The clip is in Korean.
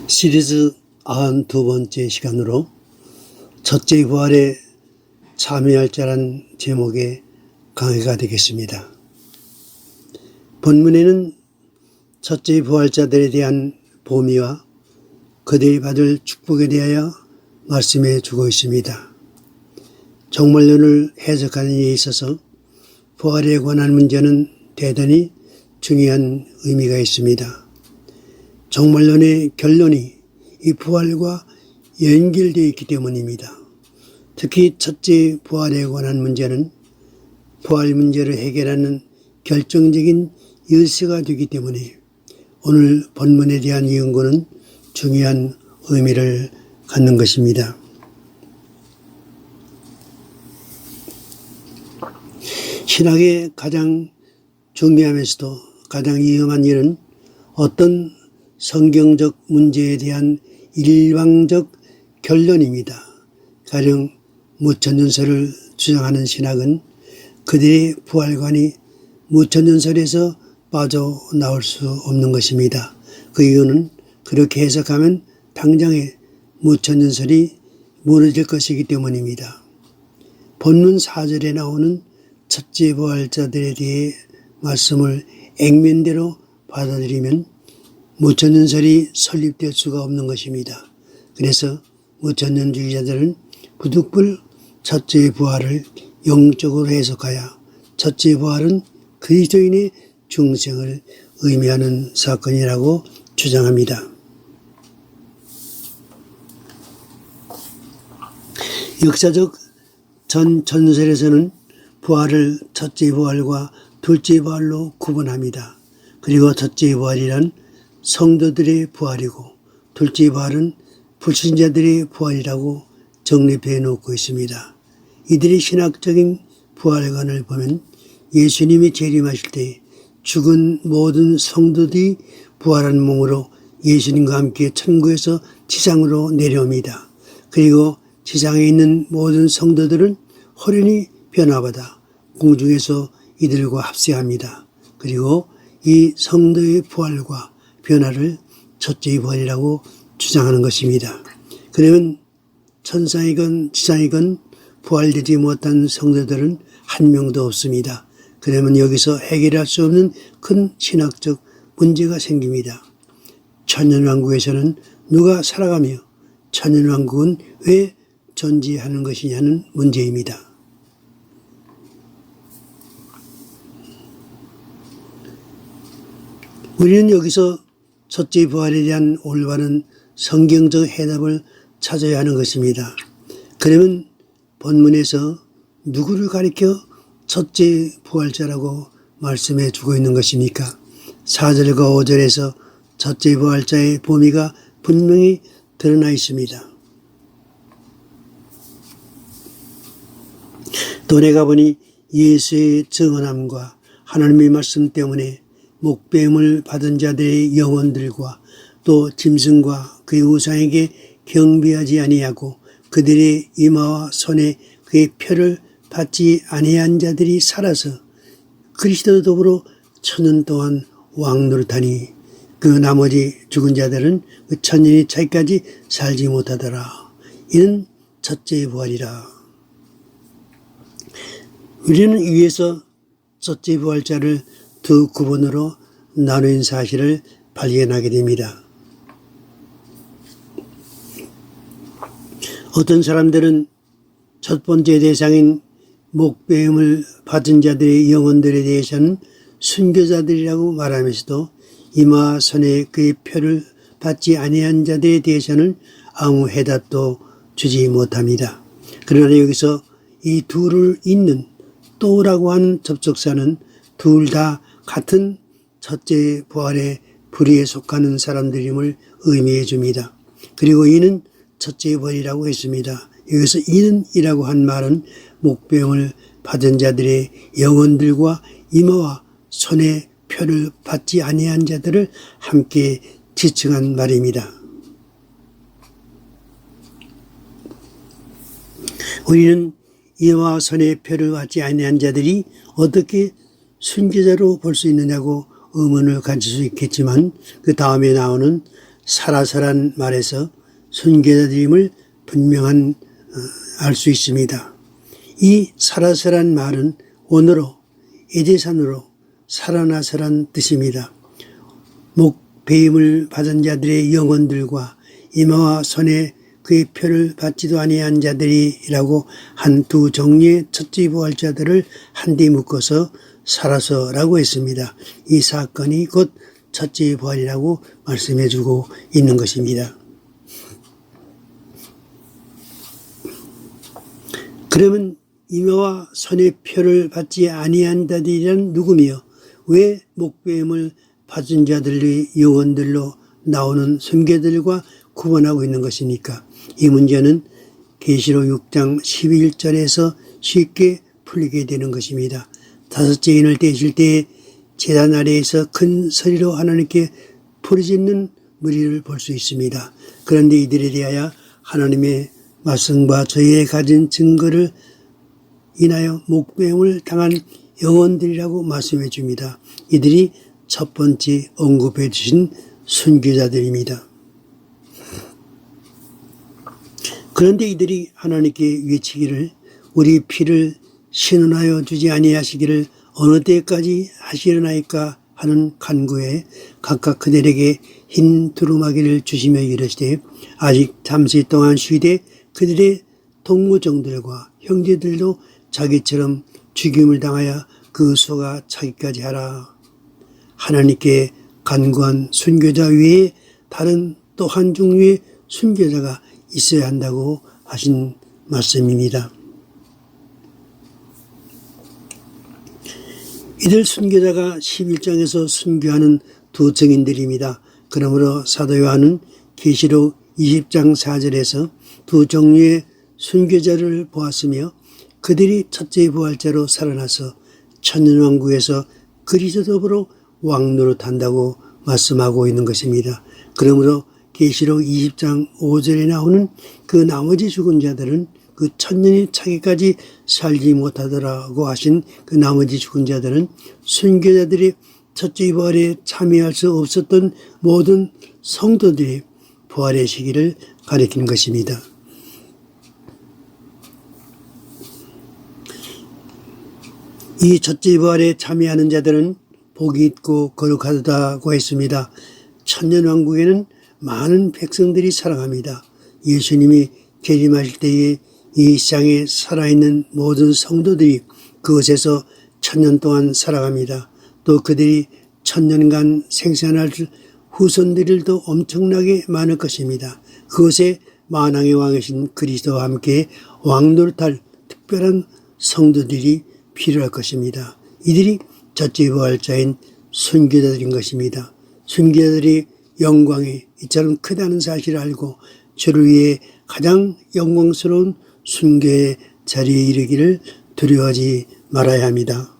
시리즈 92번째 시간으로 첫째 부활에 참여할 자란 제목의 강의가 되겠습니다. 본문에는 첫째 부활자들에 대한 보미와 그들이 받을 축복에 대하여 말씀해 주고 있습니다. 종말론을 해석하는 데 있어서 부활에 관한 문제는 대단히 중요한 의미가 있습니다. 종말론의 결론이 이 부활과 연결되어 있기 때문입니다. 특히 첫째 부활에 관한 문제는 부활 문제를 해결하는 결정적인 열쇠가 되기 때문에 오늘 본문에 대한 연구는 중요한 의미를 갖는 것입니다. 신학의 가장 중요하면서도 가장 위험한 일은 어떤 성경적 문제에 대한 일방적 결론입니다. 가령 무천년설을 주장하는 신학은 그들의 부활관이 무천년설에서 빠져나올 수 없는 것입니다. 그 이유는 그렇게 해석하면 당장에 무천년설이 무너질 것이기 때문입니다. 본문 4절에 나오는 첫째 부활자들에 대해 말씀을 액면대로 받아들이면 무천년설이 설립될 수가 없는 것입니다. 그래서 무천년주의자들은 부득불 첫째 부활을 영적으로 해석하여 첫째 부활은 그리스도인의 중생을 의미하는 사건이라고 주장합니다. 역사적 전 전설에서는 부활을 첫째 부활과 둘째 부활로 구분합니다. 그리고 첫째 부활이란 성도들의 부활이고 둘째 부활은 불신자들의 부활이라고 정립해 놓고 있습니다. 이들의 신학적인 부활관을 보면 예수님이 재림하실 때 죽은 모든 성도들이 부활한 몸으로 예수님과 함께 천국에서 지상으로 내려옵니다. 그리고 지상에 있는 모든 성도들은 호련히 변화받아 공중에서 이들과 합세합니다. 그리고 이 성도의 부활과 변화를 첫째 부활이라고 주장하는 것입니다. 그러면 천상이건 지상이건 부활되지 못한 성도들은 한 명도 없습니다. 그러면 여기서 해결할 수 없는 큰 신학적 문제가 생깁니다. 천년왕국에서는 누가 살아가며 천년왕국은 왜 존재하는 것이냐는 문제입니다. 우리는 여기서 첫째 부활에 대한 올바른 성경적 해답을 찾아야 하는 것입니다. 그러면 본문에서 누구를 가리켜 첫째 부활자라고 말씀해 주고 있는 것입니까? 4절과 5절에서 첫째 부활자의 범위가 분명히 드러나 있습니다. 또 내가 보니 예수의 증언함과 하나님의 말씀 때문에 목배임을 받은 자들의 영혼들과 또 짐승과 그의 우상에게 경배하지 아니하고 그들의 이마와 손에 그의 표를 받지 아니한 자들이 살아서 그리스도 더불어 천년 동안 왕노릇하니 그 나머지 죽은 자들은 그 천년이 차기까지 살지 못하더라. 이는 첫째 부활이라. 우리는 위에서 첫째 부활자를 두 구분으로 나누인 사실을 발견하게 됩니다. 어떤 사람들은 첫 번째 대상인 목배임을 받은 자들의 영혼들에 대해서는 순교자들이라고 말하면서도 이마 손에 그의 표를 받지 아니한 자들에 대해서는 아무 해답도 주지 못합니다. 그러나 여기서 이 둘을 잇는 또라고 하는 접속사는 둘 다 같은 첫째 부활의 부류에 속하는 사람들임을 의미해 줍니다. 그리고 이는 첫째 부활이라고 했습니다. 여기서 이는 이라고 한 말은 목배임을 받은 자들의 영혼들과 이마와 손에 표를 받지 아니한 자들을 함께 지칭한 말입니다. 우리는 이마와 손에 표를 받지 아니한 자들이 어떻게 순교자로 볼 수 있느냐고 의문을 가질 수 있겠지만 그 다음에 나오는 살아서란 말에서 순교자들임을 분명한 알 수 있습니다. 이 살아서란 말은 원어로 에제산으로 살아나서란 뜻입니다. 목배임을 받은 자들의 영혼들과 이마와 손에 그의 표를 받지도 아니한 자들이라고 한 두 종류의 첫째 부활자들을 한데 묶어서 살아서라고 했습니다. 이 사건이 곧 첫째 부활이라고 말씀해주고 있는 것입니다. 그러면 이마와 손의 표를 받지 아니한 자들이란 누구며 왜 목배임을 받은 자들의 영혼들로 나오는 순교들과 구분하고 있는 것이니까? 이 문제는 계시록 6장 11절에서 쉽게 풀리게 되는 것입니다. 다섯째 인을 떼실 때에 제단 아래에서 큰 소리로 하나님께 부르짖는 무리를 볼 수 있습니다. 그런데 이들에 대하여 하나님의 말씀과 저희의 가진 증거를 인하여 목배임을 당한 영혼들이라고 말씀해 줍니다. 이들이 첫 번째 언급해 주신 순교자들입니다. 그런데 이들이 하나님께 외치기를 우리 피를 신원하여 주지 아니하시기를 어느 때까지 하시려나이까 하는 간구에 각각 그들에게 흰 두루마기를 주시며 이르시되 아직 잠시 동안 쉬되 그들의 동무종들과 형제들도 자기처럼 죽임을 당하여 그 수가 차기까지 하라. 하나님께 간구한 순교자 외에 다른 또 한 종류의 순교자가 있어야 한다고 하신 말씀입니다. 이들 순교자가 11장에서 순교하는 두 증인들입니다. 그러므로 사도 요한은 계시록 20장 4절에서 두 종류의 순교자를 보았으며 그들이 첫째 부활자로 살아나서 천년왕국에서 그리스도 더불어 왕노릇한다고 말씀하고 있는 것입니다. 그러므로 계시록 20장 5절에 나오는 그 나머지 죽은 자들은 그 천년이 차기까지 살지 못하더라고 하신 그 나머지 죽은 자들은 순교자들이 첫째 부활에 참여할 수 없었던 모든 성도들이 부활의 시기를 가리킨 것입니다. 이 첫째 부활에 참여하는 자들은 복이 있고 거룩하다고 했습니다. 천년왕국에는 많은 백성들이 살아갑니다. 예수님이 재림하실 때에 이 세상에 살아있는 모든 성도들이 그곳에서 천년 동안 살아갑니다. 또 그들이 천년간 생산할 후손들도 엄청나게 많을 것입니다. 그곳에 만왕의 왕이신 그리스도와 함께 왕노릇할 특별한 성도들이 필요할 것입니다. 이들이 첫째 부활자인 순교자들인 것입니다. 순교자들이 영광이 이처럼 크다는 사실을 알고 주를 위해 가장 영광스러운 순교의 자리에 이르기를 두려워하지 말아야 합니다.